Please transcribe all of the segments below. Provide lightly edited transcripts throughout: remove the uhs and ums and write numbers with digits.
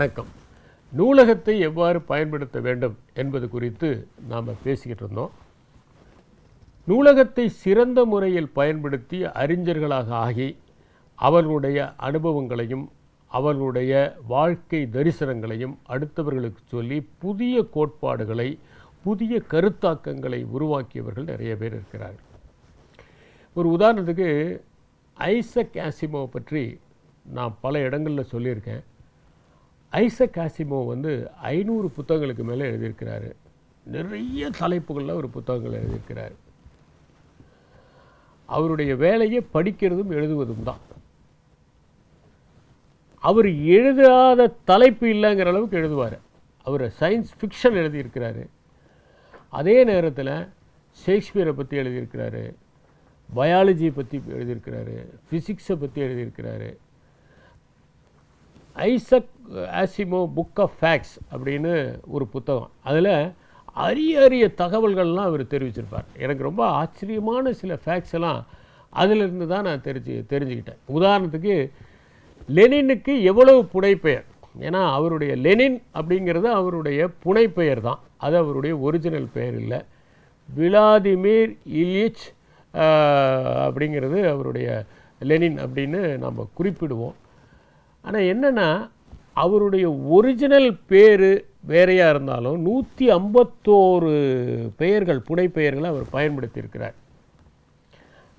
வணக்கம். நூலகத்தை எவ்வாறு பயன்படுத்த வேண்டும் என்பது குறித்து நாம் பேசிக்கிட்டு இருந்தோம். நூலகத்தை சிறந்த முறையில் பயன்படுத்தி அறிஞர்களாக ஆகி அவர்களுடைய அனுபவங்களையும் அவர்களுடைய வாழ்க்கை தரிசனங்களையும் அடுத்தவர்களுக்கு சொல்லி புதிய கோட்பாடுகளை புதிய கருத்தாக்கங்களை உருவாக்கியவர்கள் நிறைய பேர் இருக்கிறார்கள். ஒரு உதாரணத்துக்கு ஐசக் ஆசிமோவ் பற்றி நான் பல இடங்களில் சொல்லியிருக்கேன். ஐசக் ஆசிமோவ் 500 புத்தகங்களுக்கு மேலே எழுதியிருக்கிறாரு. நிறைய தலைப்புகளில் ஒரு புத்தகங்கள் எழுதியிருக்கிறார். அவருடைய வேலையை படிக்கிறதும் எழுதுவதும் தான். அவர் எழுதாத தலைப்பு இல்லைங்கிற அளவுக்கு எழுதுவார். அவர் சயின்ஸ் ஃபிக்ஷன் எழுதியிருக்கிறாரு. அதே நேரத்தில் ஷேக்ஸ்பியரை பற்றி எழுதியிருக்கிறாரு, பயாலஜியை பற்றி எழுதியிருக்கிறாரு, ஃபிசிக்ஸை பற்றி எழுதியிருக்கிறாரு. ஐசக் ஆசிமோவ் புக் ஆஃப் ஃபேக்ட்ஸ் அப்படின்னு ஒரு புத்தகம். அதில் அரிய தகவல்கள்லாம் அவர் தெரிவிச்சிருப்பார். எனக்கு ரொம்ப ஆச்சரியமான சில ஃபேக்ட்ஸ் எல்லாம் அதிலிருந்து தான் நான் தெரிஞ்சுக்கிட்டேன். உதாரணத்துக்கு லெனினுக்கு எவ்வளவு புனைப்பெயர், ஏன்னா அவருடைய லெனின் அப்படிங்கிறது அவருடைய புனைப்பெயர் தான், அது அவருடைய ஒரிஜினல் பெயர் இல்லை. விளாதிமிர் இலிச் அப்படிங்கிறது அவருடைய லெனின் அப்படின்னு நம்ம குறிப்பிடுவோம். ஆனால் என்னென்னா அவருடைய ஒரிஜினல் பேர் வேறையாக இருந்தாலும் 151 பெயர்கள் புனைப்பெயர்களை அவர் பயன்படுத்தியிருக்கிறார்.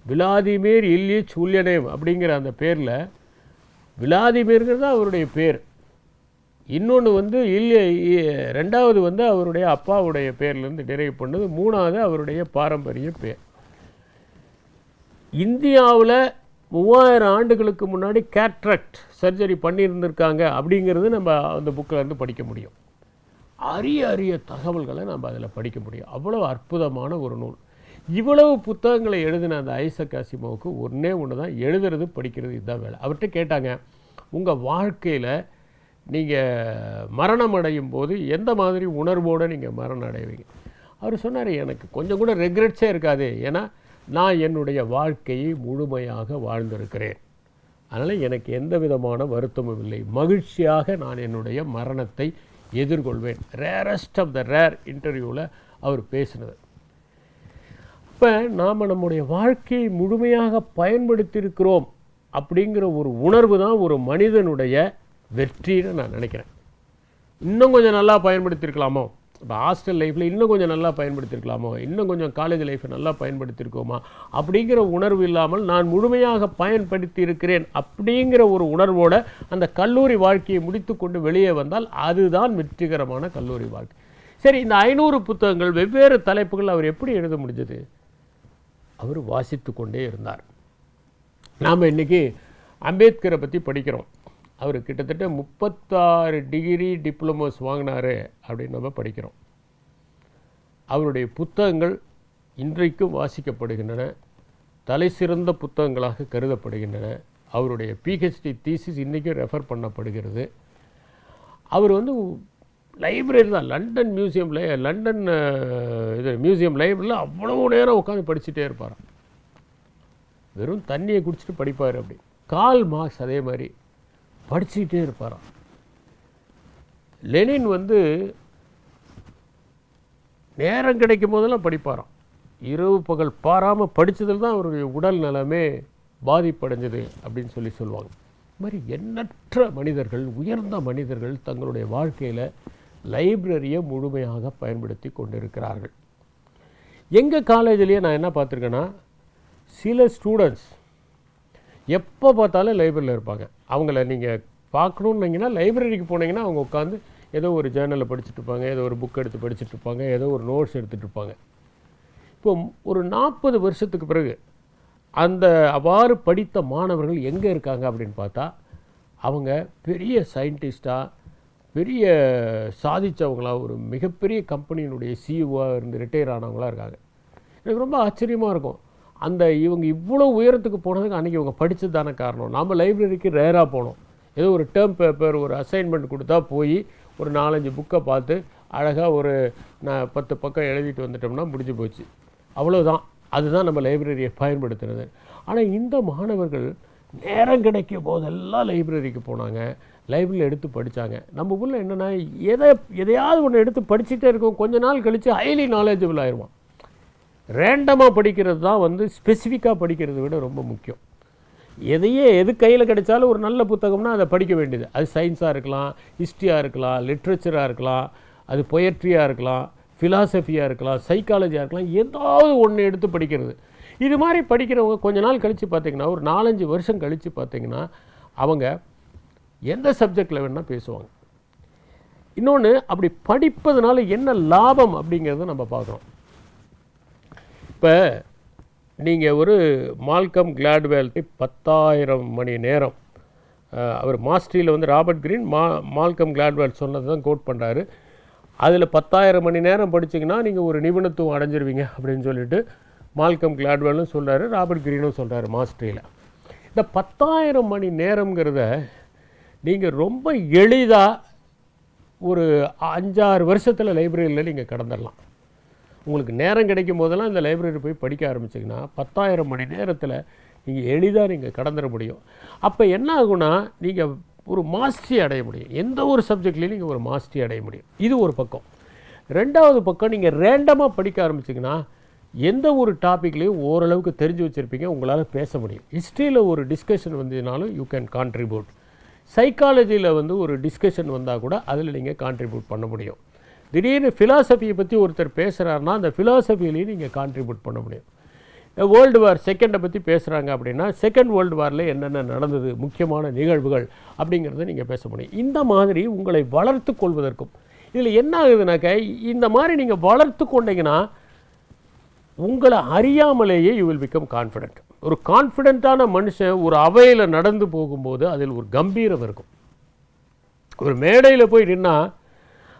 விளாதிமிர் இல்யிச் உல்யனேவ் அப்படிங்கிற அந்த பேரில் விளாதிமிர்ங்கிறது தான் அவருடைய பேர். இன்னொன்று ரெண்டாவது அவருடைய அப்பாவுடைய பேர்லேருந்து டிரைவ் பண்ணது. மூணாவது அவருடைய பாரம்பரிய பேர். இந்தியாவில் 3000 ஆண்டுகளுக்கு முன்னாடி கேட்ராக்ட் சர்ஜரி பண்ணியிருந்திருக்காங்க அப்படிங்கிறது நம்ம அந்த புக்கில் இருந்து படிக்க முடியும். அரிய தகவல்களை நம்ம அதில் படிக்க முடியும். அவ்வளோ அற்புதமான ஒரு நூல். இவ்வளவு புத்தகங்களை எழுதின அந்த ஐசக் ஆசிமோவுக்கு ஒன்று தான், எழுதுறது படிக்கிறது இதுதான் வேலை. அவர்கிட்ட கேட்டாங்க, உங்கள் வாழ்க்கையில் நீங்கள் மரணம் அடையும் போது எந்த மாதிரி உணர்வோடு நீங்கள் மரணம் அடைவீங்க? அவர் சொன்னார், எனக்கு கொஞ்சம் கூட ரெக்ரெட்ஸே இருக்காது, ஏன்னா நான் என்னுடைய வாழ்க்கையை முழுமையாக வாழ்ந்திருக்கிறேன். அதனால் எனக்கு எந்த விதமான வருத்தமும் இல்லை. மகிழ்ச்சியாக நான் என்னுடைய மரணத்தை எதிர்கொள்வேன். ரேரஸ்ட் ஆஃப் த ரேர் இன்டர்வியூவில் அவர் பேசினது. இப்போ நாம் நம்முடைய வாழ்க்கையை முழுமையாக பயன்படுத்தியிருக்கிறோம் அப்படிங்கிற ஒரு உணர்வு தான் ஒரு மனிதனுடைய வெற்றின்னு நான் நினைக்கிறேன். இன்னும் கொஞ்சம் நல்லா பயன்படுத்தியிருக்கலாமோ, இப்போ ஹாஸ்டல் லைஃப்பில் இன்னும் கொஞ்சம் நல்லா பயன்படுத்தியிருக்கலாமோ, இன்னும் கொஞ்சம் காலேஜ் லைஃப்பை நல்லா பயன்படுத்தியிருக்கோமா அப்படிங்கிற உணர்வு இல்லாமல் நான் முழுமையாக பயன்படுத்தி இருக்கிறேன் அப்படிங்கிற ஒரு உணர்வோடு அந்த கல்லூரி வாழ்க்கையை முடித்து கொண்டு வெளியே வந்தால் அதுதான் வெற்றிகரமான கல்லூரி வாழ்க்கை. சரி, இந்த 500 புத்தகங்கள் வெவ்வேறு தலைப்புகள் அவர் எப்படி எழுத முடிஞ்சது? அவர் வாசித்து கொண்டே இருந்தார். நாம் இன்றைக்கி அம்பேத்கரை பற்றி படிக்கிறோம். அவர் கிட்டத்தட்ட 36 டிகிரி டிப்ளமோஸ் வாங்கினார் அப்படின்னு நம்ம படிக்கிறோம். அவருடைய புத்தகங்கள் இன்றைக்கும் வாசிக்கப்படுகின்றன, தலை சிறந்த புத்தகங்களாக கருதப்படுகின்றன. அவருடைய பிஹெச்டி தீசிஸ் இன்றைக்கும் ரெஃபர் பண்ணப்படுகிறது. அவர் லைப்ரரி தான், லண்டன் மியூசியம் லைப்ரரியில் அவ்வளோ நேரம் உட்காந்து படிச்சுட்டே இருப்பார். வெறும் தண்ணியை குடிச்சிட்டு படிப்பார். அப்படி கால் மார்க்ஸ் அதே மாதிரி படிச்சுக்கிட்டே இருப்பாராம். லெனின் நேரம் கிடைக்கும் போதெல்லாம் படிப்பாராம். இரவு பகல் பாராமல் படித்ததில் தான் அவருடைய உடல் நலமே பாதிப்படைஞ்சது அப்படின்னு சொல்லுவாங்க. இது மாதிரி எண்ணற்ற மனிதர்கள், உயர்ந்த மனிதர்கள் தங்களுடைய வாழ்க்கையில் லைப்ரரியை முழுமையாக பயன்படுத்தி கொண்டிருக்கிறார்கள். எங்கள் காலேஜ்லேயே நான் என்ன பார்த்துருக்கேன்னா, சில ஸ்டூடெண்ட்ஸ் எப்போ பார்த்தாலும் லைப்ரரியில் இருப்பாங்க. அவங்கள நீங்கள் பார்க்கணுன்னீங்கன்னா லைப்ரரிக்கு போனீங்கன்னா அவங்க உட்காந்து ஏதோ ஒரு ஜேர்னலில் படிச்சுட்டு இருப்பாங்க, ஏதோ ஒரு புக் எடுத்து படிச்சுட்டு இருப்பாங்க, ஏதோ ஒரு நோட்ஸ் எடுத்துகிட்டு இருப்பாங்க. இப்போ ஒரு 40 வருஷத்துக்கு பிறகு அந்த அவ்வாறு படித்த மாணவர்கள் எங்கே இருக்காங்க அப்படின்னு பார்த்தா, அவங்க பெரிய சயின்டிஸ்டாக, பெரிய சாதித்தவங்களா, ஒரு மிகப்பெரிய கம்பெனியினுடைய சிஇஓவாக இருந்து ரிட்டையர் ஆனவங்களாக இருக்காங்க. எனக்கு ரொம்ப ஆச்சரியமாக இருக்கும். இவங்க இவ்வளோ உயரத்துக்கு போனதுக்கு அன்றைக்கி இவங்க படித்தது தானே காரணம். நம்ம லைப்ரரிக்கு ரேராக போனோம். ஏதோ ஒரு டேர்ம் பேப்பர், ஒரு அசைன்மெண்ட் கொடுத்தா போய் ஒரு 4-5 புக்கை பார்த்து அழகாக ஒரு 10 பக்கம் எழுதிட்டு வந்துட்டோம்னா முடிஞ்சு போச்சு. அவ்வளோதான். அதுதான் நம்ம லைப்ரரியை பயன்படுத்துறது. ஆனால் இந்த மாணவர்கள் நேரம் கிடைக்கும் போதெல்லாம் லைப்ரரிக்கு போனாங்க. லைப்ரரியில் எடுத்து படித்தாங்க. நம்ம ஊரில் என்னென்னா எதையாவது ஒன்று எடுத்து படிச்சுட்டே இருக்கோம், கொஞ்ச நாள் கழித்து ஹைலி நாலேஜபிள் ஆயிடுவான். ரேண்டமாக படிக்கிறது தான் வந்து ஸ்பெசிஃபிக்காக படிக்கிறத விட ரொம்ப முக்கியம். எது கையில் கிடைச்சாலும் ஒரு நல்ல புத்தகம்னா அதை படிக்க வேண்டியது. அது சயின்ஸாக இருக்கலாம், ஹிஸ்ட்ரியாக இருக்கலாம், லிட்ரேச்சராக இருக்கலாம், அது பொயட்ரியாக இருக்கலாம், ஃபிலாசபியாக இருக்கலாம், சைக்காலஜியாக இருக்கலாம், ஏதாவது ஒன்று எடுத்து படிக்கிறது. இது மாதிரி படிக்கிறவங்க கொஞ்ச நாள் கழித்து பார்த்திங்கன்னா, ஒரு 4-5 வருஷம் கழித்து பார்த்திங்கன்னா அவங்க எந்த சப்ஜெக்டில் வேணால் பேசுவாங்க. இன்னொன்று, அப்படி படிப்பதனால என்ன லாபம் அப்படிங்கிறத நம்ம பார்க்குறோம். இப்போ நீங்கள் ஒரு மால்கம் கிளாட்வெல் 10,000 மணி நேரம், அவர் மாஸ்ட்ரியில் வந்து ராபர்ட் கிரீன் மால்கம் கிளாட்வெல் சொன்னது தான் கோட் பண்ணுறாரு. அதில் 10,000 மணி நேரம் படிச்சிங்கன்னா நீங்கள் ஒரு நிபுணத்துவம் அடைஞ்சிருவீங்க அப்படின்னு சொல்லிட்டு மால்கம் கிளாட்வெல்லும் சொல்கிறாரு, ராபர்ட் கிரீனும் சொல்கிறாரு மாஸ்ட்ரியில். இந்த 10,000 மணி நேரங்கிறத நீங்கள் ரொம்ப எளிதாக ஒரு 5-6 வருஷத்தில் லைப்ரரியில் நீங்கள் கடந்துடலாம். உங்களுக்கு நேரம் கிடைக்கும் போதெல்லாம் இந்த லைப்ரரி போய் படிக்க ஆரம்பிச்சிங்கன்னா 10,000 மணி நேரத்தில் நீங்கள் எளிதாக நீங்கள் கடந்துட முடியும். அப்போ என்ன ஆகுனா, நீங்கள் ஒரு மாஸ்டரி அடைய முடியும். எந்த ஒரு சப்ஜெக்ட்லேயும் நீங்கள் ஒரு மாஸ்டரி அடைய முடியும். இது ஒரு பக்கம். ரெண்டாவது பக்கம், நீங்கள் ரேண்டமாக படிக்க ஆரம்பிச்சிங்கன்னா எந்த ஒரு டாப்பிக்லேயும் ஓரளவுக்கு தெரிஞ்சு வச்சுருப்பீங்க, உங்களால் பேச முடியும். ஹிஸ்ட்ரியில் ஒரு டிஸ்கஷன் வந்ததுனாலும் யூ கேன் கான்ட்ரிபியூட். சைக்காலஜியில் வந்து ஒரு டிஸ்கஷன் வந்தால் கூட அதில் நீங்கள் கான்ட்ரிபியூட் பண்ண முடியும். திடீர்னு ஃபிலாசபியை பற்றி ஒருத்தர் பேசுகிறாருன்னா அந்த ஃபிலாசபிலையும் நீங்கள் கான்ட்ரிபியூட் பண்ண முடியும். வேர்ல்டு வார் செகண்டை பற்றி பேசுகிறாங்க அப்படின்னா செகண்ட் வேர்ல்டு வாரில் என்னென்ன நடந்தது, முக்கியமான நிகழ்வுகள் அப்படிங்கிறத நீங்கள் பேச முடியும். இந்த மாதிரி உங்களை வளர்த்து கொள்வதற்கும் இதில் என்ன ஆகுதுனாக்க, இந்த மாதிரி நீங்கள் வளர்த்து கொண்டீங்கன்னா உங்களை அறியாமலேயே யூ வில் பிகம் கான்ஃபிடென்ட். ஒரு கான்ஃபிடென்ட்டான மனுஷன் ஒரு அவையில் நடந்து போகும்போது அதில் ஒரு கம்பீரம் இருக்கும். ஒரு மேடையில் போய் நின்னால்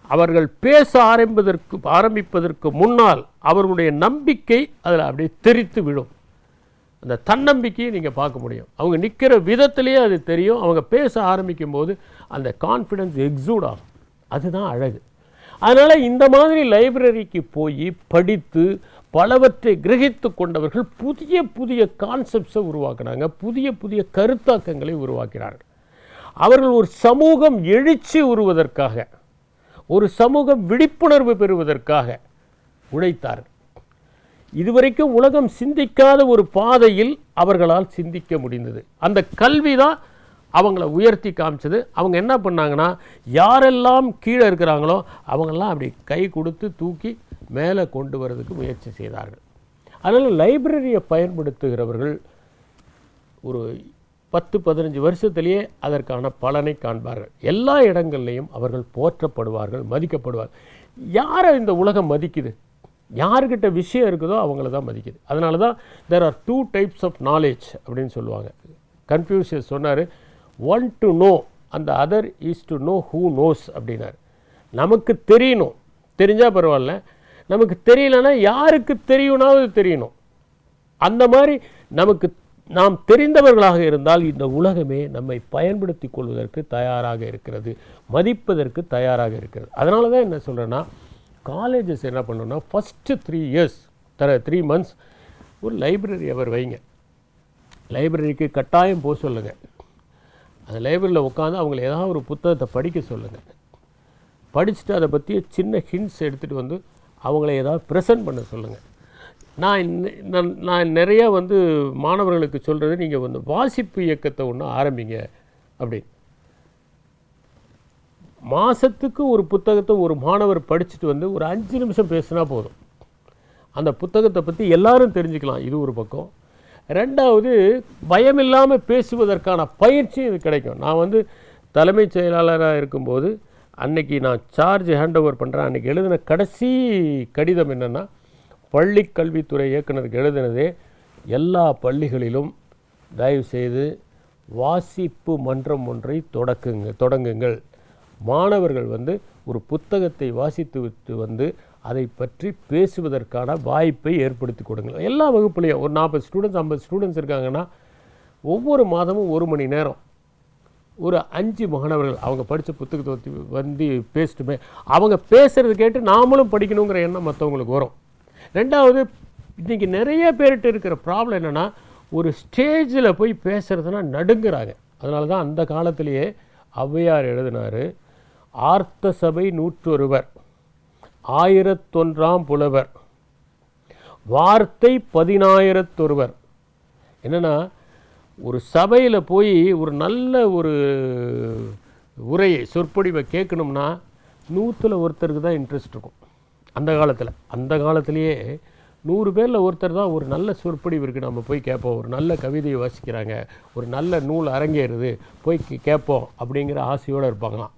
அவர்கள் பேச ஆரம்பிப்பதற்கு முன்னால் அவர்களுடைய நம்பிக்கை அதில் அப்படியே தெரித்து விடும். அந்த தன்னம்பிக்கையை நீங்கள் பார்க்க முடியும். அவங்க நிற்கிற விதத்திலேயே அது தெரியும். அவங்க பேச ஆரம்பிக்கும் போது அந்த கான்ஃபிடென்ஸ் எக்ஸூட் ஆகும். அதுதான் அழகு. அதனால் இந்த மாதிரி லைப்ரரிக்கு போய் படித்து பலவற்றை கிரகித்து கொண்டவர்கள் புதிய புதிய கான்செப்ட்ஸை உருவாக்குனாங்க, புதிய புதிய கருத்தாக்கங்களை உருவாக்கிறார்கள். அவர்கள் ஒரு சமூகம் எழுச்சி உருவதற்காக, ஒரு சமூகம் விழிப்புணர்வு பெறுவதற்காக உழைத்தார்கள். இதுவரைக்கும் உலகம் சிந்திக்காத ஒரு பாதையில் அவர்களால் சிந்திக்க முடிந்தது. அந்த கல்வி தான் அவங்கள உயர்த்தி காமிச்சது. அவங்க என்ன பண்ணாங்கன்னா, யாரெல்லாம் கீழே இருக்கிறாங்களோ அவங்கெல்லாம் அப்படி கை கொடுத்து தூக்கி மேலே கொண்டு வரதுக்கு முயற்சி செய்தார்கள். அதனால் லைப்ரரியை பயன்படுத்துகிறவர்கள் ஒரு 10-15 வருஷத்திலேயே அதற்கான பலனை காண்பார்கள். எல்லா இடங்கள்லையும் அவர்கள் போற்றப்படுவார்கள், மதிக்கப்படுவார்கள். யாரை இந்த உலகம் மதிக்குது, யாருக்கிட்ட விஷயம் இருக்குதோ அவங்கள தான் மதிக்குது. அதனால தான் there are 2 types of knowledge அப்படின்னு சொல்லுவாங்க. கன்ஃபியூஷியஸ் சொன்னார், ஒன் டு நோ அந்த other is to know who knows அப்படின்னார். நமக்கு தெரியணும், தெரிஞ்சால் பரவாயில்ல. நமக்கு தெரியலன்னா யாருக்கு தெரியும்னாவது தெரியணும். அந்த மாதிரி நாம் தெரிந்தவர்களாக இருந்தால் இந்த உலகமே நம்மை பயன்படுத்தி கொள்வதற்கு தயாராக இருக்கிறது, மதிப்பதற்கு தயாராக இருக்கிறது. அதனால தான் என்ன சொல்கிறேன்னா, காலேஜஸ் என்ன பண்ணணும்னா ஃபஸ்ட்டு 3 months ஒரு லைப்ரரி அவர் வைங்க. லைப்ரரிக்கு கட்டாயம் போக சொல்லுங்கள். அந்த லைப்ரரியில் உட்காந்து அவங்கள ஏதாவது ஒரு புத்தகத்தை படிக்க சொல்லுங்கள். படிச்சுட்டு அதை பற்றி சின்ன ஹிண்ட்ஸ் எடுத்துகிட்டு வந்து அவங்கள ஏதாவது ப்ரெசன்ட் பண்ண சொல்லுங்கள். நான் நிறையா வந்து மாணவர்களுக்கு சொல்கிறது, நீங்கள் வந்து வாசிப்பு இயக்கத்தை ஒன்று ஆரம்பிங்க அப்படின்னு. மாதத்துக்கு ஒரு புத்தகத்தை ஒரு மாணவர் படிச்சுட்டு வந்து ஒரு 5 நிமிஷம் பேசினா போதும். அந்த புத்தகத்தை பற்றி எல்லாரும் தெரிஞ்சுக்கலாம். இது ஒரு பக்கம். ரெண்டாவது, பயமில்லாமல் பேசுவதற்கான பயிற்சியும் இது கிடைக்கும். நான் வந்து தலைமைச் செயலாளராக இருக்கும்போது அன்னைக்கு நான் சார்ஜ் ஹேண்ட் ஓவர் பண்ணுறேன். அன்றைக்கி எழுதின கடைசி கடிதம் என்னென்னா, பள்ளி கல்வித்துறை இயக்குனருக்கு எழுதினதே, எல்லா பள்ளிகளிலும் தயவுசெய்து வாசிப்பு மன்றம் ஒன்றை தொடங்குங்கள். மாணவர்கள் வந்து ஒரு புத்தகத்தை வாசித்து விட்டு வந்து அதை பற்றி பேசுவதற்கான வாய்ப்பை ஏற்படுத்தி கொடுங்கள். எல்லா வகுப்புலையும் ஒரு 40 ஸ்டூடெண்ட்ஸ் 50 ஸ்டூடெண்ட்ஸ் இருக்காங்கன்னா ஒவ்வொரு மாதமும் 1 மணி நேரம் ஒரு 5 மாணவர்கள் அவங்க படித்த புத்தகத்தை வந்து பேசிட்டுமே, அவங்க பேசுகிறது கேட்டு நாமளும் படிக்கணுங்கிற எண்ணம் மற்றவங்களுக்கு வரும். ரெண்டாவது, இன்றைக்கி நிறைய பேர்கிட்ட இருக்கிற ப்ராப்ளம் என்னென்னா, ஒரு ஸ்டேஜில் போய் பேசுகிறதுனா நடுங்கிறாங்க. அதனால தான் அந்த காலத்திலேயே ஔவையார் எழுதினார், ஆர்த்த சபை 101, 1001 புலவர், வார்த்தை 10,000 என்னென்னா, ஒரு சபையில் போய் ஒரு நல்ல ஒரு உரையை சொற்பொழிவை கேட்கணும்னா 100 ஒருத்தருக்கு தான் இன்ட்ரெஸ்ட் இருக்கும். அந்த காலத்திலேயே 100 பேரில் ஒருத்தர் தான் ஒரு நல்ல சொற்பொழிவு இருக்குது, நம்ம போய் கேட்போம், ஒரு நல்ல கவிதையை வாசிக்கிறாங்க, ஒரு நல்ல நூல் அரங்கேறுது, போய் கேட்போம் அப்படிங்கிற ஆசையோடு இருப்பாங்களாம்.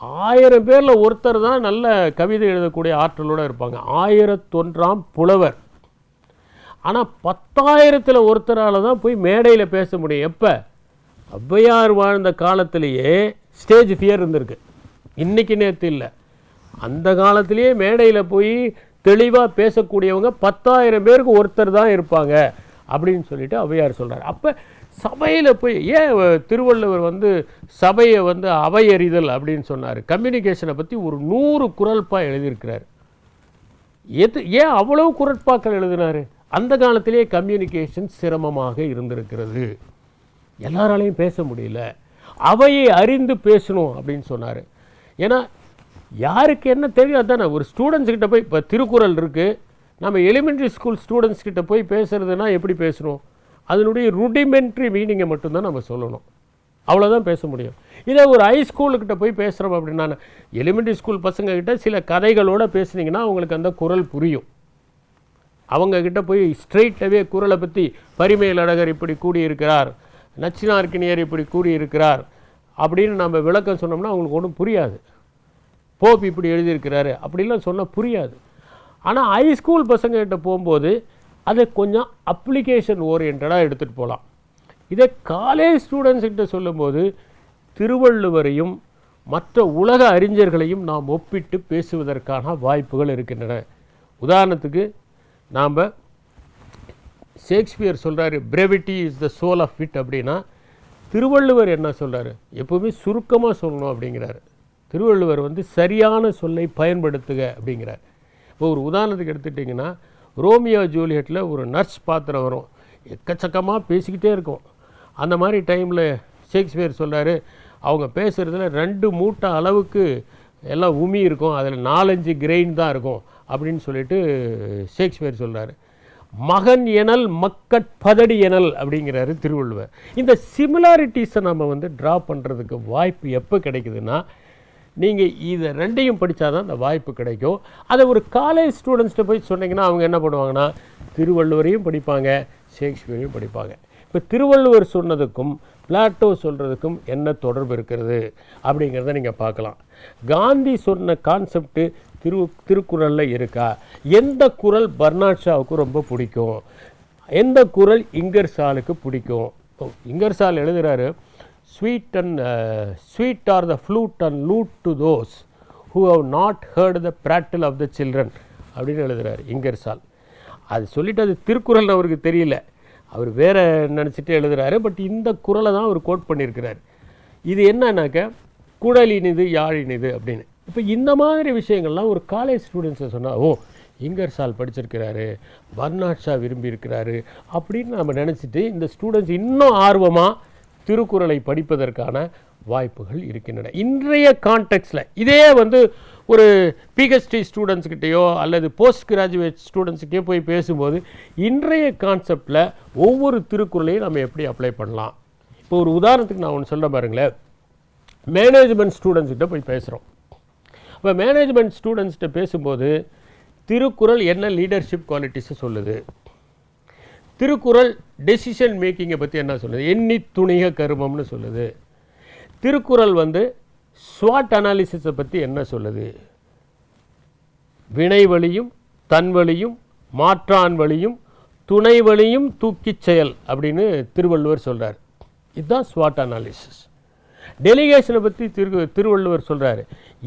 1000 பேரில் ஒருத்தர் தான் நல்ல கவிதை எழுதக்கூடிய ஆற்றலோடு இருப்பாங்க, 1001 புலவர். ஆனால் 10,000 ஒருத்தரால் தான் போய் மேடையில் பேச முடியும். எப்போ? ஔவையார் வாழ்ந்த காலத்திலேயே ஸ்டேஜ் ஃபியர் இருந்திருக்கு, இன்றைக்கி நேற்று இல்லை. அந்த காலத்திலேயே மேடையில் போய் தெளிவாக பேசக்கூடியவங்க 10,000 பேருக்கு ஒருத்தர் தான் இருப்பாங்க அப்படின்னு சொல்லிட்டு ஔவையார் சொல்கிறார். அப்போ சபையில் போய் ஏன் திருவள்ளுவர் சபையை அவையறிதல் அப்படின்னு சொன்னார். கம்யூனிகேஷனை பற்றி ஒரு 100 குறள்பா எழுதியிருக்கிறார். ஏன் அவ்வளவு குறட்பாக்கள் எழுதினார்? அந்த காலத்திலே கம்யூனிகேஷன் சிரமமாக இருந்திருக்கிறது, எல்லாராலையும் பேச முடியல, அவையை அறிந்து பேசணும் அப்படின்னு சொன்னார். ஏன்னா யாருக்கு என்ன தேவையோ அதுதானே. ஒரு ஸ்டூடெண்ட்ஸ்கிட்ட போய் இப்போ திருக்குறள் இருக்குது, நம்ம எலிமெண்ட்ரி ஸ்கூல் ஸ்டூடெண்ட்ஸ்கிட்ட போய் பேசுகிறதுனா எப்படி பேசணும்? அதனுடைய ருடிமெண்ட்ரி மீனிங்கை மட்டும்தான் நம்ம சொல்லணும், அவ்வளோதான் பேச முடியும். இதே ஒரு ஹைஸ்கூலுக்கிட்ட போய் பேசுகிறோம் அப்படின்னா, எலிமெண்ட்ரி ஸ்கூல் பசங்கக்கிட்ட சில கதைகளோடு பேசுனீங்கன்னா அவங்களுக்கு அந்த குறள் புரியும். அவங்கக்கிட்ட போய் ஸ்ட்ரெயிட்டாகவே குறளை பற்றி பரிமேல் அழகர் இப்படி கூடியிருக்கிறார், நச்சினார்க்கினியர் இப்படி கூடியிருக்கிறார் அப்படின்னு நம்ம விளக்கம் சொன்னோம்னா அவங்களுக்கு ஒன்றும் புரியாது. போப் இப்படி எழுதியிருக்கிறாரு அப்படிலாம் சொன்னால் புரியாது. ஆனால் ஹைஸ்கூல் பசங்கக்கிட்ட போகும்போது அதை கொஞ்சம் அப்ளிகேஷன் ஓரியன்டாக எடுத்துகிட்டு போகலாம். இதே காலேஜ் ஸ்டூடெண்ட்ஸ்கிட்ட சொல்லும்போது திருவள்ளுவரையும் மற்ற உலக அறிஞர்களையும் நாம் ஒப்பிட்டு பேசுவதற்கான வாய்ப்புகள் இருக்கின்றன. உதாரணத்துக்கு நாம் ஷேக்ஸ்பியர் சொல்கிறாரு, brevity is the soul of விட் அப்படின்னா, திருவள்ளுவர் என்ன சொல்கிறாரு? எப்போவுமே சுருக்கமாக சொல்லணும் அப்படிங்கிறாரு. திருவள்ளுவர் சரியான சொல்லை பயன்படுத்துக அப்படிங்கிறார். இப்போ ஒரு உதாரணத்துக்கு எடுத்துட்டிங்கன்னா, ரோமியோ ஜூலியட்டில் ஒரு நர்ஸ் பாத்திரம் வரும், எக்கச்சக்கமாக பேசிக்கிட்டே இருக்கும். அந்த மாதிரி டைமில் ஷேக்ஸ்பியர் சொல்கிறாரு, அவங்க பேசுகிறதுல 2 மூட்டை அளவுக்கு எல்லாம் உமி இருக்கும், அதில் 4-5 கிரெயின் தான் இருக்கும் அப்படின்னு சொல்லிட்டு ஷேக்ஸ்பியர் சொல்கிறாரு. மகன் எனல் மக்கட்பதடி எனல் அப்படிங்கிறாரு திருவள்ளுவர். இந்த சிமிலாரிட்டிஸை நம்ம ட்ரா பண்ணுறதுக்கு வாய்ப்பு எப்போ கிடைக்குதுன்னா, நீங்கள் இதை 2ஐயும் படித்தா தான் அந்த வாய்ப்பு கிடைக்கும். அதை ஒரு காலேஜ் ஸ்டூடெண்ட்ஸ்கிட்ட போய் சொன்னீங்கன்னா அவங்க என்ன பண்ணுவாங்கன்னா, திருவள்ளுவரையும் படிப்பாங்க, ஷேக்ஸ்பியரையும் படிப்பாங்க. இப்போ திருவள்ளுவர் சொன்னதுக்கும் பிளாட்டோ சொல்கிறதுக்கும் என்ன தொடர்பு இருக்கிறது அப்படிங்கிறத நீங்கள் பார்க்கலாம். காந்தி சொன்ன கான்செப்டு திருக்குறளில் இருக்கா? எந்த குறள் பர்னாட் ஷாவுக்கு ரொம்ப பிடிக்கும்? எந்த குறள் இங்கர்சாலுக்கு பிடிக்கும்? இங்கர்சால் எழுதுகிறாரு, sweet are the flute and lute to those who have not heard the prattle of the children அப்படின்னு எழுதுகிறார் இங்கர்சால். அது சொல்லிவிட்டு அது திருக்குறள் அவருக்கு தெரியல, அவர் வேறு நினச்சிட்டு எழுதுகிறாரு. பட் இந்த குறளை தான் அவர் கோட் பண்ணியிருக்கிறார். இது என்னன்னாக்க குடலினிது யாழினிது அப்படின்னு. இப்போ இந்த மாதிரி விஷயங்கள்லாம் ஒரு காலேஜ் ஸ்டூடெண்ட்ஸை சொன்னால், ஓ இங்கர்சால் படிச்சிருக்கிறாரு, பர்னாட் ஷா விரும்பியிருக்கிறாரு அப்படின்னு நம்ம நினச்சிட்டு இந்த ஸ்டூடெண்ட்ஸ் இன்னும் ஆர்வமாக திருக்குறளை படிப்பதற்கான வாய்ப்புகள் இருக்கின்றன. இன்றைய கான்டெக்ஸ்டில் இதே ஒரு பிஹெச்டி ஸ்டூடெண்ட்ஸ்கிட்டையோ அல்லது போஸ்ட் கிராஜுவேட் ஸ்டூடெண்ட்ஸ்கிட்டையோ போய் பேசும்போது இன்றைய கான்செப்டில் ஒவ்வொரு திருக்குறளையும் நம்ம எப்படி அப்ளை பண்ணலாம். இப்போ ஒரு உதாரணத்துக்கு நான் ஒன்று சொல்ல பாருங்களேன். மேனேஜ்மெண்ட் ஸ்டூடெண்ட்ஸ்கிட்ட போய் பேசுகிறோம். இப்போ மேனேஜ்மெண்ட் ஸ்டூடெண்ட்ஸ்கிட்ட பேசும்போது திருக்குறள் என்ன லீடர்ஷிப் குவாலிட்டிஸை சொல்லுது, திருக்குறள் டெசிஷன் மேக்கிங்கை பற்றி என்ன சொல்லுது, எண்ணி துணிக கருமம்னு சொல்லுது, திருக்குறள் ஸ்வாட் அனாலிசிஸை பற்றி என்ன சொல்லுது, வினை வழியும் தன் வழியும் மாற்றான் வழியும் துணை வழியும் தூக்கிச் செயல் அப்படின்னு திருவள்ளுவர் சொல்கிறார். இதுதான் ஸ்வாட் அனாலிசிஸ். டெலிகேஷனை பற்றி திருவள்ளுவர் சொல்கிறாரு,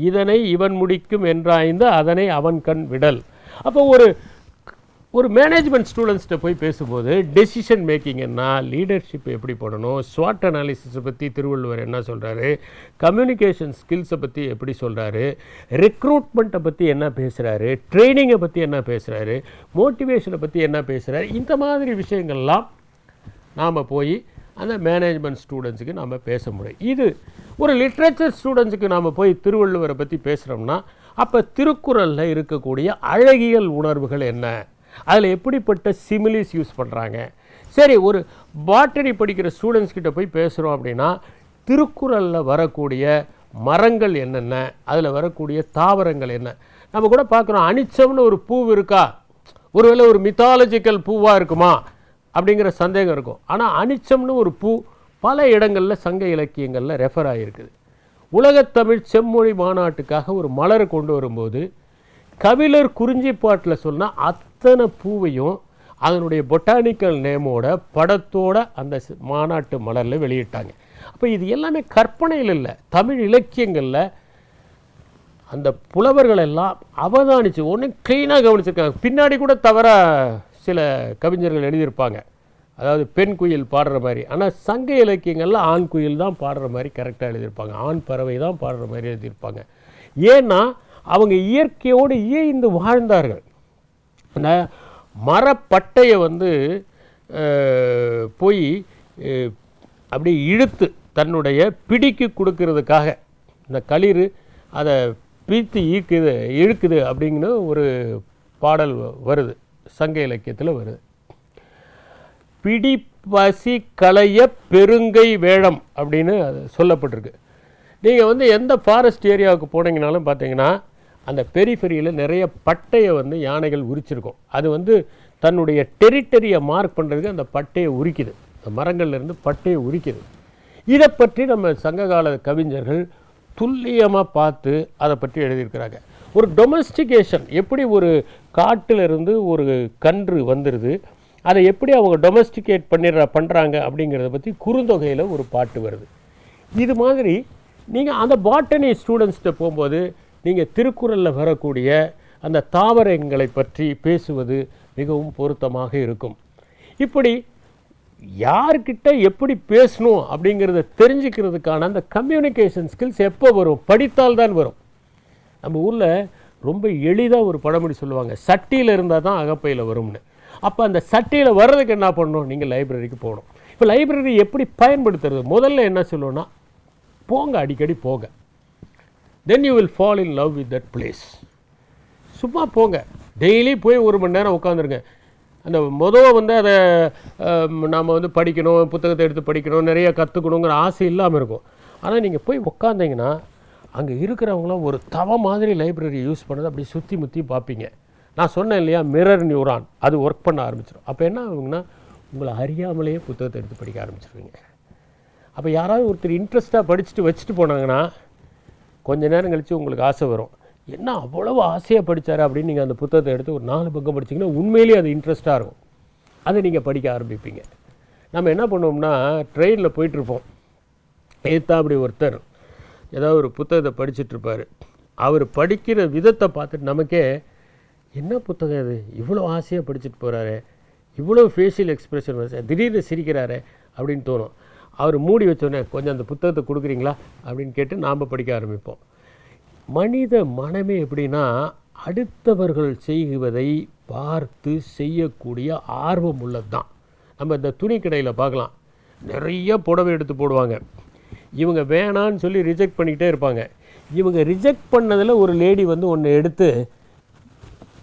இதனை இவன் முடிக்கும் என்றாய்ந்து அதனை அவன் கண் விடல். அப்போ ஒரு மேனேஜ்மெண்ட் ஸ்டூடெண்ட்ஸ்கிட்ட போய் பேசும்போது டெசிஷன் மேக்கிங்னா லீடர்ஷிப் எப்படி பண்ணணும், ஸ்வாட் அனாலிசிஸை பற்றி திருவள்ளுவர் என்ன சொல்கிறாரு, கம்யூனிகேஷன் ஸ்கில்ஸை பற்றி எப்படி சொல்கிறாரு, ரெக்ரூட்மெண்ட்டை பற்றி என்ன பேசுகிறாரு, ட்ரைனிங்கை பற்றி என்ன பேசுகிறாரு, மோட்டிவேஷனை பற்றி என்ன பேசுகிறாரு, இந்த மாதிரி விஷயங்கள்லாம் நாம் போய் அந்த மேனேஜ்மெண்ட் ஸ்டூடெண்ட்ஸுக்கு நம்ம பேச முடியும். இது ஒரு லிட்ரேச்சர் ஸ்டூடெண்ட்ஸுக்கு நாம் போய் திருவள்ளுவரை பற்றி பேசுகிறோம்னா அப்போ திருக்குறளில் இருக்கக்கூடிய அழகியல் உணர்வுகள் என்ன, அதில் எப்படிப்பட்ட சிமிலிஸ் யூஸ் பண்ணுறாங்க. சரி, ஒரு பாட்டனி படிக்கிற ஸ்டூடெண்ட்ஸ் கிட்ட போய் பேசுகிறோம் அப்படின்னா திருக்குறளில் வரக்கூடிய மரங்கள் என்னென்ன, அதில் வரக்கூடிய தாவரங்கள் என்ன. நம்ம கூட பார்க்குறோம், அனிச்சம்னு ஒரு பூ இருக்கா, ஒருவேளை ஒரு மித்தாலஜிக்கல் பூவாக இருக்குமா அப்படிங்கிற சந்தேகம் இருக்கும். ஆனால் அனிச்சம்னு ஒரு பூ பல இடங்களில் சங்க இலக்கியங்களில் ரெஃபர் ஆகியிருக்குது. உலகத்தமிழ் செம்மொழி மாநாட்டுக்காக ஒரு மலரை கொண்டு வரும்போது கபிலர் குறிஞ்சிப்பாட்டில் சொன்னால் அத்தனை பூவையும் அதனுடைய பொட்டானிக்கல் நேமோட படத்தோட அந்த மாநாட்டு மலரில் வெளியிட்டாங்க. அப்போ இது எல்லாமே கற்பனையில் இல்லை, தமிழ் இலக்கியங்களில் அந்த புலவர்கள் எல்லாம் அவதானித்து ஒன்று க்ளீனாக கவனிச்சிருக்காங்க. பின்னாடி கூட தவறாக சில கவிஞர்கள் எழுதியிருப்பாங்க, அதாவது பெண் குயில் பாடுற மாதிரி. ஆனால் சங்க இலக்கியங்களில் ஆண் குயில் தான் பாடுற மாதிரி கரெக்டாக எழுதியிருப்பாங்க, ஆண் பறவை தான் பாடுற மாதிரி எழுதியிருப்பாங்க. ஏன்னா அவங்க இயற்கையோடு இயைந்து வாழ்ந்தார்கள். அந்த மரப்பட்டையை போய் அப்படி இழுத்து தன்னுடைய பிடிக்கு கொடுக்கறதுக்காக இந்த களிர் அதை பிரித்து இழுக்குது அப்படிங்கிற ஒரு பாடல் வருது, சங்க இலக்கியத்தில் வருது. பிடி பசி களைய பெருங்கை வேழம் அப்படின்னு அது சொல்லப்பட்டிருக்கு. நீங்கள் எந்த ஃபாரஸ்ட் ஏரியாவுக்கு போனீங்கனாலும் பார்த்தீங்கன்னா அந்த பெரிஃபெரியில் நிறைய பட்டையை யானைகள் உரிச்சிருக்கும். அது தன்னுடைய டெரிட்டரியை மார்க் பண்ணுறதுக்கு அந்த பட்டையை உரிக்குது, அந்த மரங்கள்லேருந்து பட்டையை உரிக்குது. இதை பற்றி நம்ம சங்ககால கவிஞர்கள் துல்லியமாக பார்த்து அதை பற்றி எழுதியிருக்கிறாங்க. ஒரு டொமஸ்டிகேஷன் எப்படி ஒரு காட்டிலிருந்து ஒரு கன்று வந்துடுது, அதை எப்படி அவங்க டொமஸ்டிகேட் பண்ணுறாங்க அப்படிங்கிறத பற்றி குறுந்தொகையில் ஒரு பாட்டு வருது. இது மாதிரி நீங்கள் அந்த பாட்டனி ஸ்டூடெண்ட்ஸ்கிட்ட போகும்போது நீங்கள் திருக்குறளில் வரக்கூடிய அந்த தாவரங்களை பற்றி பேசுவது மிகவும் பொருத்தமாக இருக்கும். இப்படி யார்கிட்ட எப்படி பேசணும் அப்படிங்கிறத தெரிஞ்சுக்கிறதுக்கான அந்த கம்யூனிகேஷன் ஸ்கில்ஸ் எப்போ வரும்? படித்தால் தான் வரும். நம்ம ஊரில் ரொம்ப எளிதாக ஒரு பழமொழி சொல்லுவாங்க, சட்டியில் இருந்தால் தான் அகப்பையில் வரும்னு. அப்போ அந்த சட்டியில் வர்றதுக்கு என்ன பண்ணணும்? நீங்கள் லைப்ரரிக்கு போகணும். இப்போ லைப்ரரி எப்படி பயன்படுத்துறது? முதல்ல என்ன சொல்லுவோன்னா, போங்க, அடிக்கடி போங்க. Then you will fall in love with that place. சும்மா போங்க, டெய்லி போய் 1 மணி நேரம் உட்காந்துருங்க. அந்த அதை நாம் படிக்கணும், புத்தகத்தை எடுத்து படிக்கணும், நிறைய கற்றுக்கணுங்கிற ஆசை இல்லாமல் இருக்கும். ஆனால் நீங்கள் போய் உட்காந்திங்கன்னா அங்கே இருக்கிறவங்களாம் ஒரு தவம் மாதிரி லைப்ரரி யூஸ் பண்ணது அப்படி சுற்றி முற்றி பார்ப்பீங்க. நான் சொன்னேன் இல்லையா, மிரர் நியூரான் அது ஒர்க் பண்ண ஆரம்பிச்சிடும். அப்போ என்ன ஆகுங்கன்னா, உங்களை அறியாமலேயே புத்தகத்தை எடுத்து படிக்க ஆரம்பிச்சிருவீங்க. அப்போ யாராவது ஒருத்தர் இன்ட்ரெஸ்ட்டாக படிச்சுட்டு வச்சுட்டு போனாங்கன்னா கொஞ்ச நேரம் கழித்து உங்களுக்கு ஆசை வரும், என்ன அவ்வளவு ஆசையாக படித்தார் அப்படின்னு. நீங்கள் அந்த புத்தகத்தை எடுத்து ஒரு 4 பக்கம் படிச்சிங்கன்னா உண்மையிலேயே அது இன்ட்ரெஸ்ட்டாக இருக்கும், அதை நீங்கள் படிக்க ஆரம்பிப்பீங்க. நம்ம என்ன பண்ணுவோம்னா, ட்ரெயினில் போயிட்டுருப்போம், ஏற்றா அப்படி ஒருத்தர் ஏதாவது ஒரு புத்தகத்தை படிச்சுட்ருப்பார். அவர் படிக்கிற விதத்தை பார்த்துட்டு நமக்கே என்ன புத்தகம் இது, இவ்வளோ ஆசையாக படிச்சுட்டு போகிறாரு, இவ்வளோ ஃபேஷியல் எக்ஸ்ப்ரெஷன் திடீர்னு சிரிக்கிறாரு அப்படின்னு தோணும். அவர் மூடி வச்சோடனே கொஞ்சம் அந்த புத்தகத்தை கொடுக்குறீங்களா அப்படின்னு கேட்டு நாம் படிக்க ஆரம்பிப்போம். மனித மனமே எப்படின்னா, அடுத்தவர்கள் செய்வதை பார்த்து செய்யக்கூடிய ஆர்வம் உள்ளது தான். நம்ம இந்த துணி கடையில் பார்க்கலாம், நிறைய புடவை எடுத்து போடுவாங்க. இவங்க வேணான்னு சொல்லி ரிஜெக்ட் பண்ணிக்கிட்டே இருப்பாங்க. இவங்க ரிஜெக்ட் பண்ணதில் ஒரு லேடி ஒன்று எடுத்து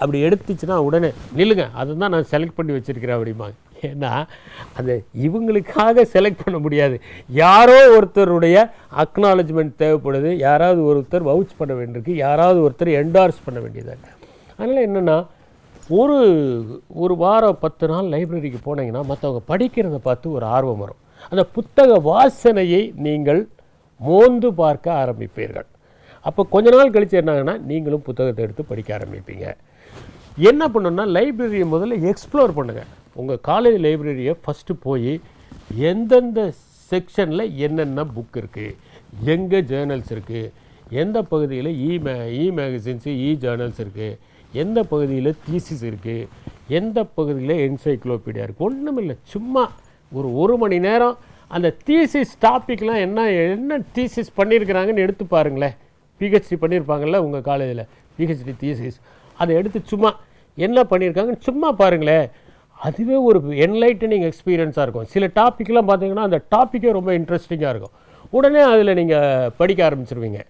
அப்படி எடுத்துச்சுன்னா உடனே நில்லுங்க, அதுதான் நான் செலக்ட் பண்ணி வச்சுருக்கிறேன் அப்படிம்பாங்க. ஏன்னா அந்த இவங்களுக்காக செலக்ட் பண்ண முடியாது, யாரோ ஒருத்தருடைய அக்னாலஜ்மெண்ட் தேவைப்படுது, யாராவது ஒருத்தர் வவுச் பண்ண வேண்டியிருக்கு, யாராவது ஒருத்தர் என்டார்ஸ் பண்ண வேண்டியதாக. அதனால் என்னென்னா, ஒரு வாரம் 10 நாள் லைப்ரரிக்கு போனீங்கன்னா மற்றவங்க படிக்கிறத பார்த்து ஒரு ஆர்வம் வரும். அந்த புத்தக வாசனையை நீங்கள் மோந்து பார்க்க ஆரம்பிப்பீர்கள். அப்போ கொஞ்ச நாள் கழித்து என்னாங்கன்னா, நீங்களும் புத்தகத்தை எடுத்து படிக்க ஆரம்பிப்பீங்க. என்ன பண்ணணும்னா, லைப்ரரியை முதல்ல எக்ஸ்ப்ளோர் பண்ணுங்கள். உங்கள் காலேஜ் லைப்ரரியை ஃபஸ்ட்டு போய் எந்தெந்த செக்ஷனில் என்னென்ன புக் இருக்குது, எங்கே ஜேர்னல்ஸ் இருக்குது, எந்த பகுதியில் இ மேகசின்ஸு ஜேர்னல்ஸ் இருக்குது, எந்த பகுதியில் தீசிஸ் இருக்குது, எந்த பகுதியில் என்சைக்ளோபீடியா இருக்குது. ஒன்றும் இல்லை, சும்மா ஒரு மணி நேரம் அந்த தீசிஸ் டாப்பிக்லாம் என்ன தீசிஸ் பண்ணியிருக்கிறாங்கன்னு எடுத்து பாருங்களேன். பிஹெச்டி பண்ணியிருப்பாங்கள்ல உங்கள் காலேஜில், பிஹெச்டி தீசிஸ், அதை எடுத்து சும்மா என்ன பண்ணியிருக்காங்கன்னு சும்மா பாருங்களேன். அதுவே ஒரு என்லைட்டனிங் எக்ஸ்பீரியன்ஸாக இருக்கும். சில டாப்பிக்லாம் பார்த்தீங்கன்னா அந்த டாப்பிக்கே ரொம்ப இன்ட்ரெஸ்டிங்காக இருக்கும். உடனே அதில் நீங்கள் படிக்க ஆரம்பிச்சிருவீங்க.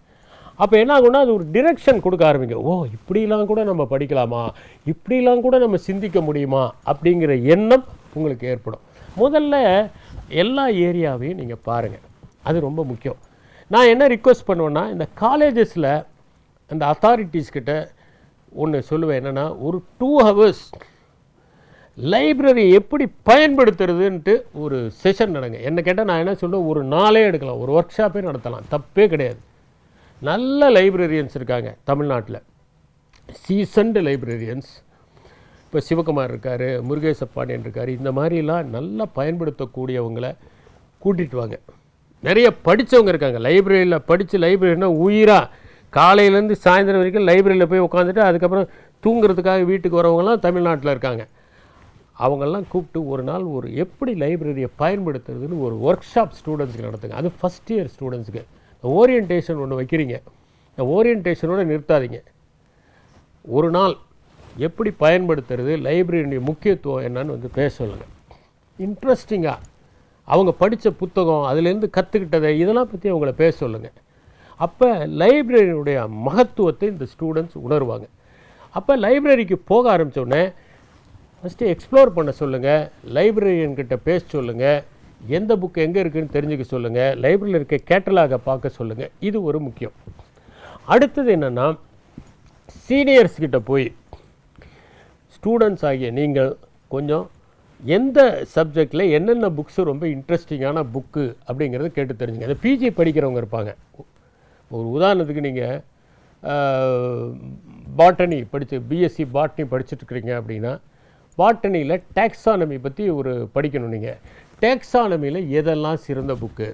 அப்போ என்ன ஆகும்னா அது ஒரு டிரெக்ஷன் கொடுக்க ஆரம்பிங்க. ஓ, இப்படிலாம் கூட நம்ம படிக்கலாமா, இப்படிலாம் கூட நம்ம சிந்திக்க முடியுமா அப்படிங்கிற எண்ணம் உங்களுக்கு ஏற்படும். முதல்ல எல்லா ஏரியாவையும் நீங்கள் பாருங்கள், அது ரொம்ப முக்கியம். நான் என்ன ரிக்வெஸ்ட் பண்ணுவேன்னா, இந்த காலேஜஸில் அந்த அத்தாரிட்டிஸ்கிட்ட ஒன்று சொல்லுவேன், என்னென்னா ஒரு 2 hours லைப்ரரி எப்படி பயன்படுத்துறதுன்ட்டு ஒரு செஷன் நடங்க. என்ன கேட்டால் நான் என்ன சொல்லுவேன், ஒரு நாளே எடுக்கலாம், ஒரு ஒர்க் ஷாப்பே நடத்தலாம், தப்பே கிடையாது. நல்ல லைப்ரரியன்ஸ் இருக்காங்க தமிழ்நாட்டில், சீசன்டு லைப்ரரியன்ஸ். இப்போ சிவகுமார் இருக்கார், முருகேச பாண்டியன் இருக்கார். இந்த மாதிரிலாம் நல்லா பயன்படுத்தக்கூடியவங்களை கூட்டிகிட்டு வாங்க. நிறைய படித்தவங்க இருக்காங்க லைப்ரரியில், படித்து லைப்ரரினா உயிராக காலையிலேருந்து சாயந்தரம் வரைக்கும் லைப்ரரியில் போய் உட்காந்துட்டு அதுக்கப்புறம் தூங்குறதுக்காக வீட்டுக்கு வரவங்கலாம் தமிழ்நாட்டில் இருக்காங்க. அவங்கெல்லாம் கூப்பிட்டு ஒரு நாள் ஒரு எப்படி லைப்ரரியை பயன்படுத்துறதுன்னு ஒரு ஒர்க் ஷாப் ஸ்டூடெண்ட்ஸுக்கு நடத்துங்க. அது ஃபஸ்ட் இயர் ஸ்டூடெண்ட்ஸுக்கு ஓரியன்டேஷன் ஒன்று வைக்கிறீங்க. இந்த ஓரியன்டேஷனோடு நிறுத்தாதீங்க. ஒரு நாள் எப்படி பயன்படுத்துறது, லைப்ரரியுடைய முக்கியத்துவம் என்னன்னு வந்து பேச சொல்லுங்கள். இன்ட்ரெஸ்டிங்காக அவங்க படித்த புத்தகம், அதுலேருந்து கற்றுக்கிட்டதை இதெல்லாம் பற்றி அவங்கள பேச சொல்லுங்கள். அப்போ லைப்ரரியினுடைய மகத்துவத்தை இந்த ஸ்டூடெண்ட்ஸ் உணர்வாங்க. அப்போ லைப்ரரிக்கு போக ஆரம்பித்தோடனே ஃபஸ்ட்டு எக்ஸ்ப்ளோர் பண்ண சொல்லுங்கள், லைப்ரரியன்கிட்ட பேச சொல்லுங்கள், எந்த புக்கு எங்கே இருக்குதுன்னு தெரிஞ்சுக்க சொல்லுங்கள், லைப்ரரியில் இருக்க கேட்டலாகை பார்க்க சொல்லுங்கள். இது ஒரு முக்கியம். அடுத்தது என்னென்னா, சீனியர்ஸ்கிட்ட போய் ஸ்டூடெண்ட்ஸ் ஆகிய நீங்கள் கொஞ்சம் எந்த சப்ஜெக்டில் என்னென்ன புக்ஸு ரொம்ப இன்ட்ரெஸ்டிங்கான புக்கு அப்படிங்கிறத கேட்டு தெரிஞ்சுங்க. அந்த பிஜி படிக்கிறவங்க இருப்பாங்க. ஒரு உதாரணத்துக்கு நீங்கள் பாட்டனி படித்து பிஎஸ்சி பாட்னி படிச்சுட்ருக்கிறீங்க அப்படின்னா, பாட்டனியில் டாக்ஸானமி பற்றி ஒரு படிக்கணும். நீங்கள் டாக்ஸானமியில் எதெல்லாம் சிறந்த புக்கு,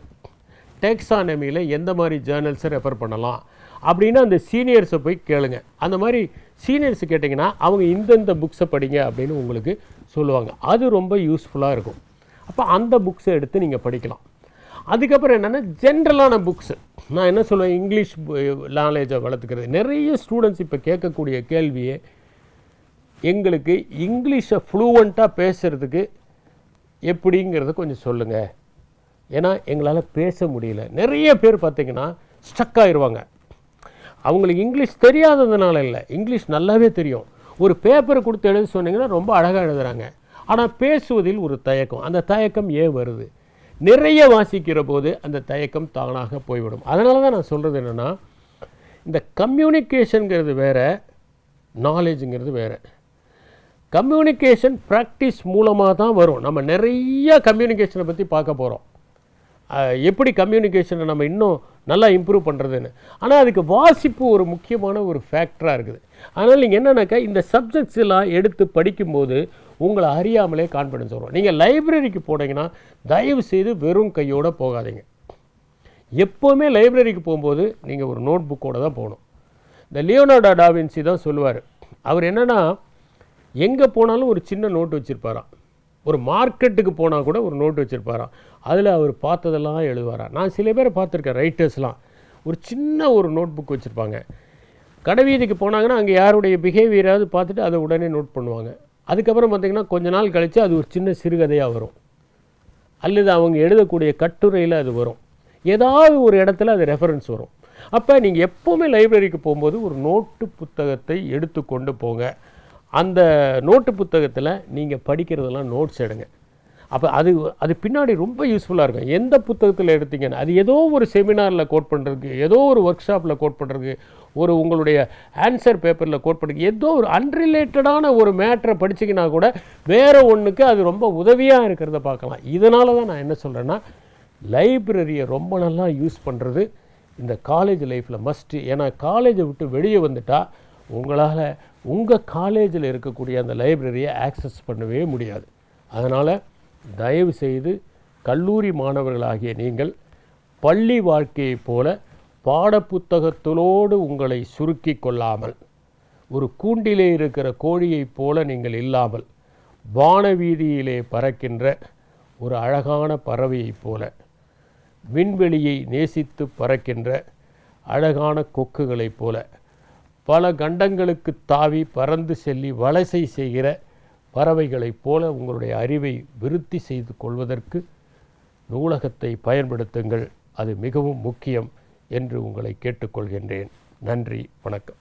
டாக்ஸானமியில் எந்த மாதிரி ஜேர்னல்ஸை ரெஃபர் பண்ணலாம் அப்படின்னு அந்த சீனியர்ஸை போய் கேளுங்க. அந்த மாதிரி சீனியர்ஸை கேட்டிங்கன்னா அவங்க இந்தந்த புக்ஸை படிங்க அப்படின்னு உங்களுக்கு சொல்லுவாங்க. அது ரொம்ப யூஸ்ஃபுல்லாக இருக்கும். அப்போ அந்த புக்ஸை எடுத்து நீங்கள் படிக்கலாம். அதுக்கப்புறம் என்னென்னா ஜென்ரலான புக்ஸு. நான் என்ன சொல்லுவேன், இங்கிலீஷ் நாலேஜை வளர்த்துக்கிறது. நிறைய ஸ்டூடெண்ட்ஸ் இப்போ கேட்கக்கூடிய கேள்வியே, எங்களுக்கு இங்கிலீஷை ஃப்ளூவெண்ட்டாக பேசுகிறதுக்கு எப்படிங்கிறத கொஞ்சம் சொல்லுங்கள், ஏன்னா எங்களால் பேச முடியல. நிறைய பேர் பார்த்திங்கன்னா ஸ்டக் ஆயிடுவாங்க. அவங்களுக்கு இங்கிலீஷ் தெரியாததுனால இல்லை, இங்கிலீஷ் நல்லாவே தெரியும். ஒரு பேப்பரை கொடுத்து எழுத சொன்னிங்கன்னா ரொம்ப அழகாக எழுதுகிறாங்க, ஆனால் பேசுவதில் ஒரு தயக்கம். அந்த தயக்கம் ஏன் வருது? நிறைய வாசிக்கிற போது அந்த தயக்கம் தானாக போய்விடும். அதனால தான் நான் சொல்கிறது என்னென்னா, இந்த கம்யூனிகேஷனுங்கிறது வேறு, நாலேஜுங்கிறது வேறு. கம்யூனிகேஷன் ப்ராக்டிஸ் மூலமாக தான் வரும். நம்ம நிறைய கம்யூனிகேஷனை பற்றி பார்க்க போகிறோம், எப்படி கம்யூனிகேஷனை நம்ம இன்னும் நல்லா இம்ப்ரூவ் பண்ணுறதுன்னு. ஆனால் அதுக்கு வாசிப்பு ஒரு முக்கியமான ஒரு ஃபேக்டராக இருக்குது. அதனால் நீங்கள் என்னன்னாக்கா, இந்த சப்ஜெக்ட்ஸ் எல்லாம் எடுத்து படிக்கும்போது உங்களை அறியாமலே கான்ஃபிடன்ஸ் வரும். நீங்கள் லைப்ரரிக்கு போனீங்கன்னா தயவு செய்து வெறும் கையோடு போகாதீங்க. எப்போவுமே லைப்ரரிக்கு போகும்போது நீங்கள் ஒரு நோட் புக்கோடு தான் போகணும். இந்த லியோனார்டோ டா வின்சி தான் சொல்லுவார். அவர் என்னென்னா, எங்கே போனாலும் ஒரு சின்ன நோட்டு வச்சுருப்பாராம். ஒரு மார்க்கெட்டுக்கு போனால் கூட ஒரு நோட்டு வச்சுருப்பாராம். அதில் அவர் பார்த்ததெல்லாம் எழுதுவாராம். நான் சில பேரை பார்த்துருக்கேன், ரைட்டர்ஸ்லாம் ஒரு சின்ன ஒரு நோட் புக் வச்சுருப்பாங்க. கடைவீதிக்கு போனாங்கன்னா அங்கே யாருடைய பிஹேவியராவது பார்த்துட்டு அதை உடனே நோட் பண்ணுவாங்க. அதுக்கப்புறம் பார்த்திங்கன்னா கொஞ்ச நாள் கழித்து அது ஒரு சின்ன சிறுகதையாக வரும், அல்லது அவங்க எழுதக்கூடிய கட்டுரையில் அது வரும், ஏதாவது ஒரு இடத்துல அது ரெஃபரன்ஸ் வரும். அப்போ நீங்கள் எப்போவுமே லைப்ரரிக்கு போகும்போது ஒரு நோட்டு புத்தகத்தை எடுத்து கொண்டு போங்க. அந்த நோட்டு புத்தகத்தில் நீங்கள் படிக்கிறதெல்லாம் நோட்ஸ் எடுங்க. அப்போ அது பின்னாடி ரொம்ப யூஸ்ஃபுல்லாக இருக்கும். எந்த புத்தகத்தில் எடுத்தீங்கன்னா அது ஏதோ ஒரு செமினாரில் கோட் பண்ணுறதுக்கு, ஏதோ ஒரு ஒர்க் ஷாப்பில் கோட் பண்ணுறதுக்கு, ஒரு உங்களுடைய ஆன்சர் பேப்பரில் கோட் பண்ணுறதுக்கு, ஏதோ ஒரு அன்ரிலேட்டடான ஒரு மேட்ரை படிச்சிங்கன்னா கூட வேறு ஒன்றுக்கு அது ரொம்ப உதவியாக இருக்கிறத பார்க்கலாம். இதனால தான் நான் என்ன சொல்கிறேன்னா, லைப்ரரியை ரொம்ப நல்லா யூஸ் பண்ணுறது இந்த காலேஜ் லைஃப்பில் மஸ்ட்டு. ஏன்னா காலேஜை விட்டு வெளியே வந்துட்டால் உங்களால் உங்கள் காலேஜில் இருக்கக்கூடிய அந்த லைப்ரரியை ஆக்சஸ் பண்ணவே முடியாது. அதனால் தயவு செய்து கல்லூரி மாணவர்களாகிய நீங்கள் பள்ளி வாழ்க்கையைப் போல பாடப்புத்தகத்திலோடு உங்களை சுருக்கி கொள்ளாமல், ஒரு கூண்டிலே இருக்கிற கோழியைப் போல நீங்கள் இல்லாமல், வானவீதியிலே பறக்கின்ற ஒரு அழகான பறவையைப் போல, விண்வெளியை நேசித்து பறக்கின்ற அழகான கொக்குகளைப் போல, பல கண்டங்களுக்கு தாவி பறந்து செல்லி வலசை செய்கிற பறவைகளைப் போல உங்களுடைய அறிவை விருத்தி செய்து கொள்வதற்கு நூலகத்தை பயன்படுத்துங்கள். அது மிகவும் முக்கியம் என்று உங்களை கேட்டுக்கொள்கின்றேன். நன்றி, வணக்கம்.